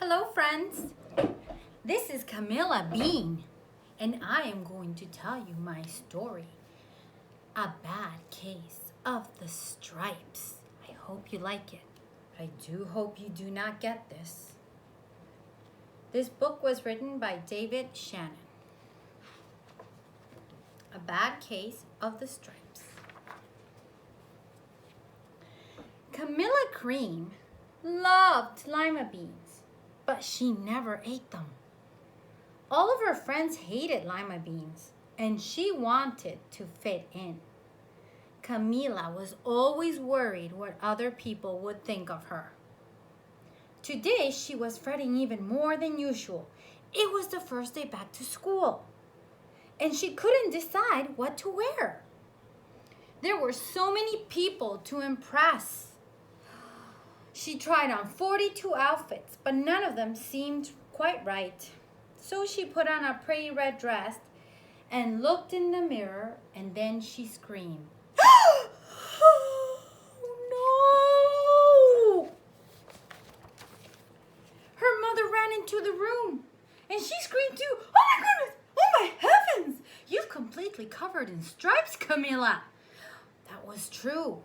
Hello friends, this is Camilla Bean and I am going to tell you my story, A Bad Case of the Stripes. I hope you like it, but I do hope you do not get this. This book was written by David Shannon. A Bad Case of the Stripes. Camilla Cream loved lima beans, but she never ate them. All of her friends hated lima beans, and she wanted to fit in. Camilla was always worried what other people would think of her. Today, she was fretting even more than usual. It was the first day back to school, and she couldn't decide what to wear. There were so many people to impress. She tried on 42 outfits, but none of them seemed quite right. So she put on a pretty red dress and looked in the mirror, and then she screamed. Oh, no! Her mother ran into the room, and she screamed too. Oh my goodness! Oh my heavens! You've completely covered in stripes, Camilla. That was true.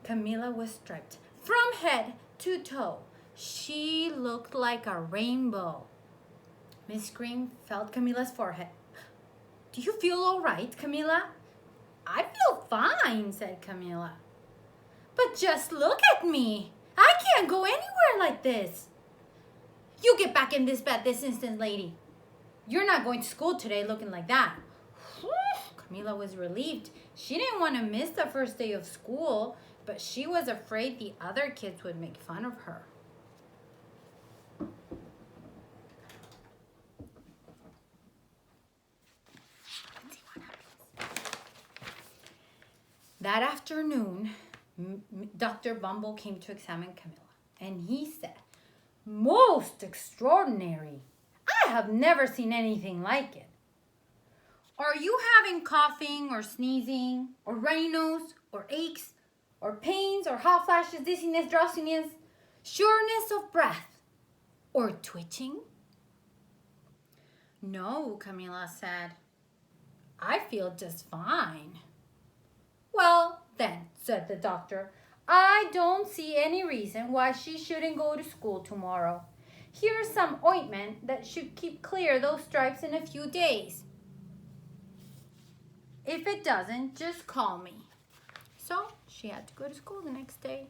Camilla was striped from head to toe. She looked like a rainbow. Miss Green felt Camilla's forehead. Do you feel all right, Camilla? I feel fine, said Camilla. But just look at me. I can't go anywhere like this. You get back in this bed this instant, lady. You're not going to school today looking like that. Camilla was relieved. She didn't want to miss the first day of school, but she was afraid the other kids would make fun of her. That afternoon, Dr. Bumble came to examine Camilla, and he said, "Most extraordinary. I have never seen anything like it. Are you having coughing or sneezing or runny nose or aches or pains or hot flashes, dizziness, drowsiness, shortness of breath, or twitching?" "No," Camilla said. "I feel just fine." "Well, then," said the doctor, "I don't see any reason why she shouldn't go to school tomorrow. Here's some ointment that should keep clear those stripes in a few days. If it doesn't, just call me." So she had to go to school the next day.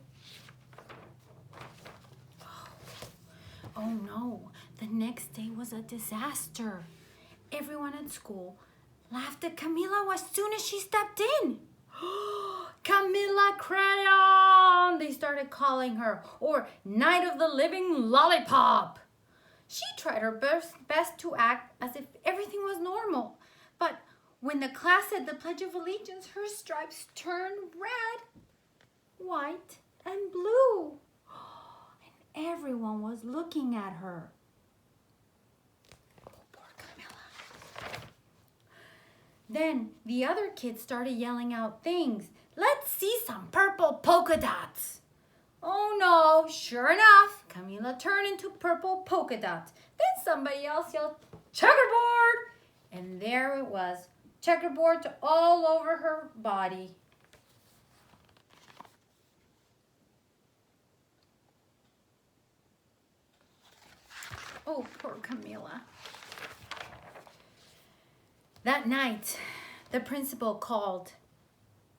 Oh no, the next day was a disaster. Everyone at school laughed at Camilla as soon as she stepped in. "Camilla Crayon," they started calling her, or "Night of the Living Lollipop." She tried her best to act as if everything was normal, but when the class said the Pledge of Allegiance, her stripes turned red, white, and blue. And everyone was looking at her. Oh, poor Camilla. Then the other kids started yelling out things. "Let's see some purple polka dots." Oh no, sure enough, Camilla turned into purple polka dots. Then somebody else yelled, "Checkerboard!" And there it was, checkerboard all over her body. Oh, poor Camilla. That night, the principal called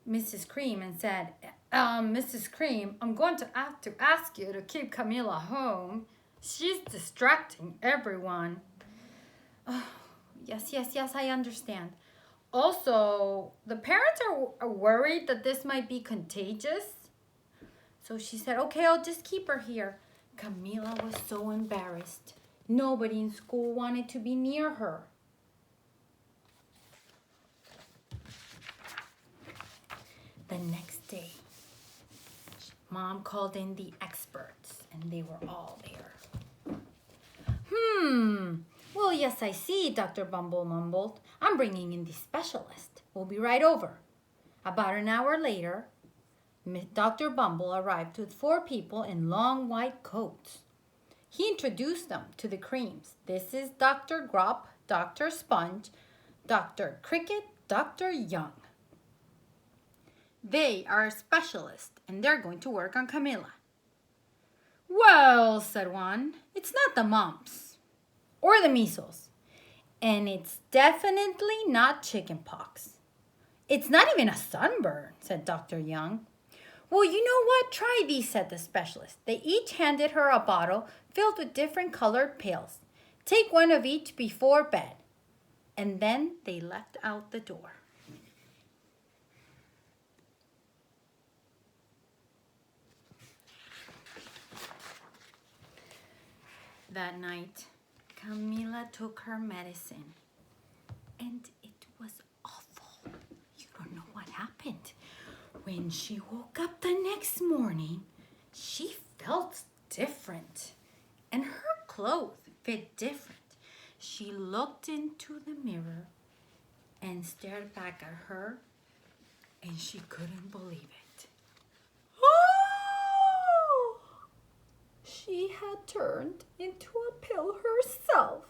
Mrs. Cream and said, "Mrs. Cream, I'm going to have to ask you to keep Camilla home. She's distracting everyone." "Oh, yes, I understand. Also, the parents are worried that this might be contagious." So she said, "Okay, I'll just keep her here." Camilla was so embarrassed. Nobody in school wanted to be near her. The next day, Mom called in the experts, and they were all there. Well, yes, I see," Dr. Bumble mumbled. "I'm bringing in the specialist. We'll be right over." About an hour later, Dr. Bumble arrived with 4 people in long white coats. He introduced them to the creams. This is Dr. Grop, Dr. Sponge, Dr. Cricket, Dr. Young. They are specialists and they're going to work on Camilla. Well, said one, it's not the mumps or the measles. And it's definitely not chickenpox. It's not even a sunburn, said Dr. Young. Well, you know what? Try these, said the specialist. They each handed her a bottle filled with different colored pills. Take one of each before bed. And then they left out the door. That night, Camilla took her medicine. And it was awful. You don't know what happened. When she woke up the next morning, she felt different. And her clothes fit different. She looked into the mirror and stared back at her, and she couldn't believe it. Oh! She had turned into a pill herself.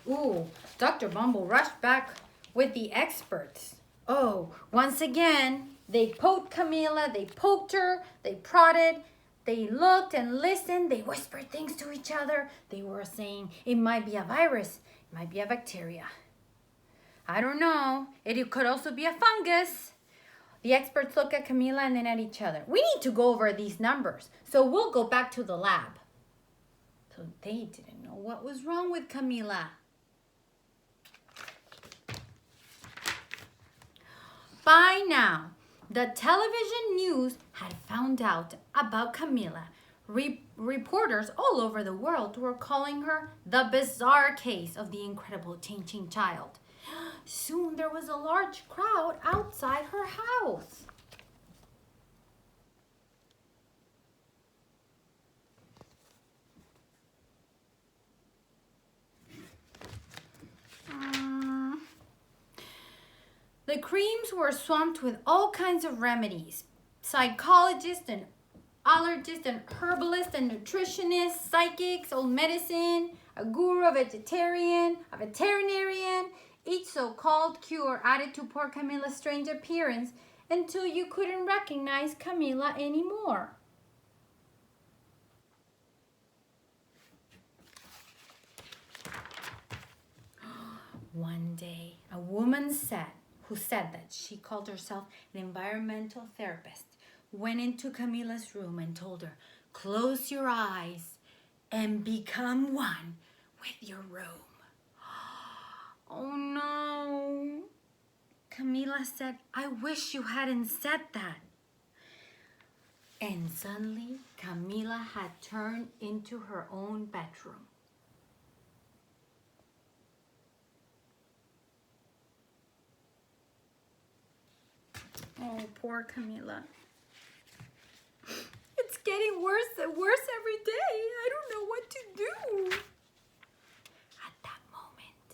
Ooh, Dr. Bumble rushed back with the experts. Oh, once again, they poked Camilla, they poked her, they prodded, they looked and listened, they whispered things to each other. They were saying, it might be a virus, it might be a bacteria. I don't know, it could also be a fungus. The experts looked at Camilla and then at each other. We need to go over these numbers, so we'll go back to the lab. So they didn't know what was wrong with Camilla. By now, the television news had found out about Camilla. Reporters all over the world were calling her the bizarre case of the incredible changing child. Soon there was a large crowd outside her house. The creams were swamped with all kinds of remedies. Psychologists and allergists and herbalists and nutritionists, psychics, old medicine, a guru, a vegetarian, a veterinarian. Each so-called cure added to poor Camilla's strange appearance until you couldn't recognize Camilla anymore. One day, a woman who said that she called herself an environmental therapist, went into Camilla's room and told her, close your eyes and become one with your room. Oh no. Camilla said, I wish you hadn't said that. And suddenly, Camilla had turned into her own bedroom. Oh, poor Camilla. It's getting worse and worse every day. I don't know what to do. At that moment,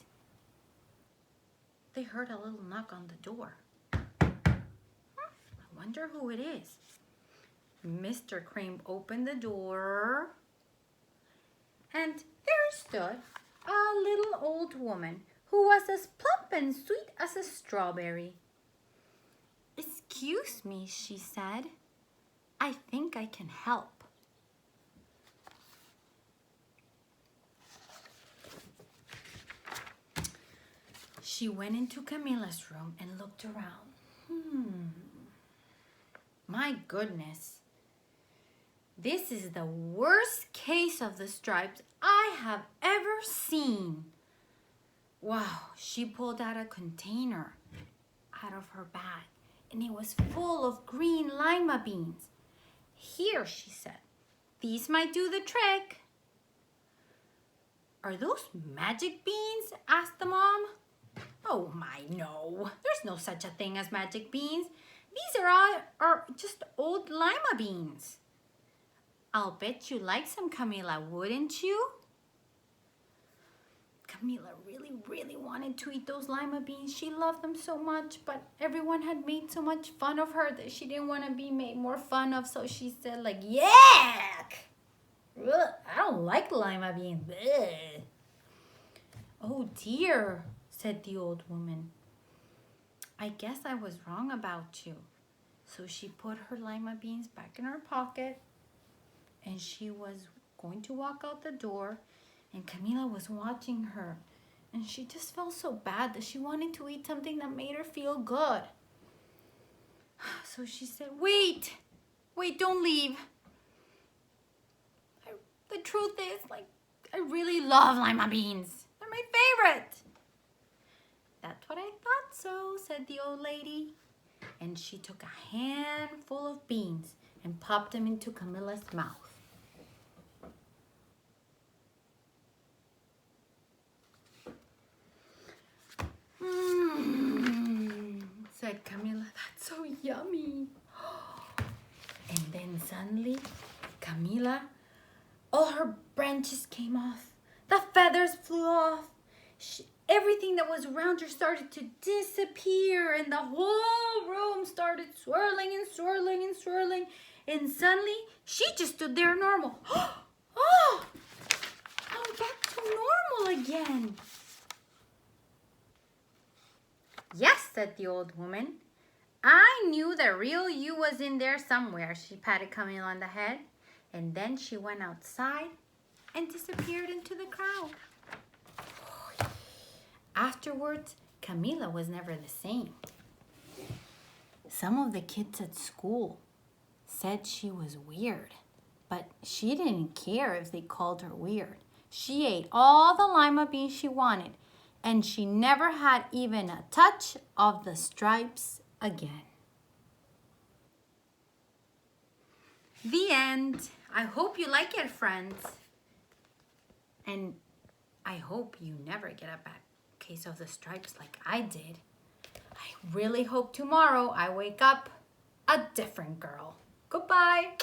they heard a little knock on the door. I wonder who it is. Mr. Cream opened the door, and there stood a little old woman who was as plump and sweet as a strawberry. Excuse me, she said. I think I can help. She went into Camilla's room and looked around. My goodness. This is the worst case of the stripes I have ever seen. Wow, she pulled out a container out of her bag, and it was full of green lima beans. Here, she said, these might do the trick. Are those magic beans? Asked the mom. Oh my, no. There's no such a thing as magic beans. These are just old lima beans. I'll bet you like some, Camilla, wouldn't you? Camilla really wanted to eat those lima beans. She loved them so much, but everyone had made so much fun of her that she didn't want to be made more fun of. So she said like, yuck! Ugh, I don't like lima beans. Ugh. Oh dear, said the old woman. I guess I was wrong about you. So she put her lima beans back in her pocket and she was going to walk out the door, and Camilla was watching her, and she just felt so bad that she wanted to eat something that made her feel good. So she said, wait, don't leave. The truth is, like, I really love lima beans. They're my favorite. That's what I thought so, said the old lady. And she took a handful of beans and popped them into Camilla's mouth. Said Camilla, that's so yummy. And then suddenly, Camilla, all her branches came off. The feathers flew off. Everything that was around her started to disappear, and the whole room started swirling and swirling and swirling. And suddenly, she just stood there normal. Oh, I'm back to normal again. Yes, said the old woman. I knew the real you was in there somewhere. She patted Camilla on the head, and then she went outside and disappeared into the crowd. Afterwards, Camilla was never the same. Some of the kids at school said she was weird, but she didn't care if they called her weird. She ate all the lima beans she wanted, and she never had even a touch of the stripes again. The end. I hope you like it, friends. And I hope you never get a bad case of the stripes like I did. I really hope tomorrow I wake up a different girl. Goodbye.